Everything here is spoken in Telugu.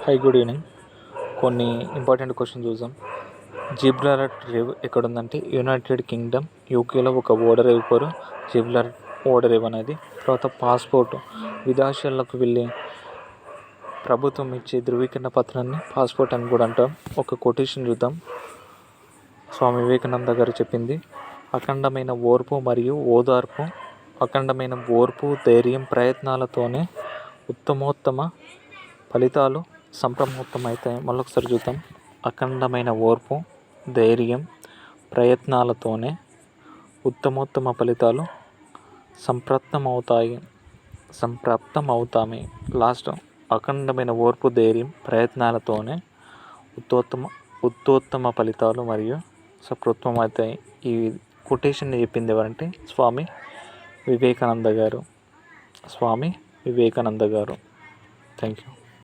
High, good evening. కొన్ని ఇంపార్టెంట్ క్వశ్చన్ చూద్దాం. జిబ్రాల్టర్ రేవ్ ఎక్కడుందంటే యునైటెడ్ కింగ్డమ్, యూకేలో ఒక ఓడరేవు పేరు జిబ్రాల్టర్ ఓడరేవు అనేది. తర్వాత పాస్పోర్ట్, విదేశాలకు వెళ్ళి ప్రభుత్వం ఇచ్చే ధృవీకరణ పత్రాన్ని పాస్పోర్ట్ అని కూడా అంటాం. ఒక కొటేషన్ చూద్దాం. స్వామి వివేకానంద గారు చెప్పింది, అఖండమైన ఓర్పు మరియు ఓదార్పు, అఖండమైన ఓర్పు, ధైర్యం, ప్రయత్నాలతోనే ఉత్తమోత్తమ ఫలితాలు సంప్రమోత్తమవుతాయి. మళ్ళొకసారి చూద్దాం. అఖండమైన ఓర్పు, ధైర్యం, ప్రయత్నాలతోనే ఉత్తమోత్తమ ఫలితాలు సంప్రాప్తమవుతాయి. లాస్ట్, అఖండమైన ఓర్పు, ధైర్యం, ప్రయత్నాలతోనే ఉత్తోత్తమ ఫలితాలు మరియు సంప్రాప్తమవుతాయి. ఈ కొటేషన్ని చెప్పింది ఎవరంటే స్వామి వివేకానంద గారు. Thank you.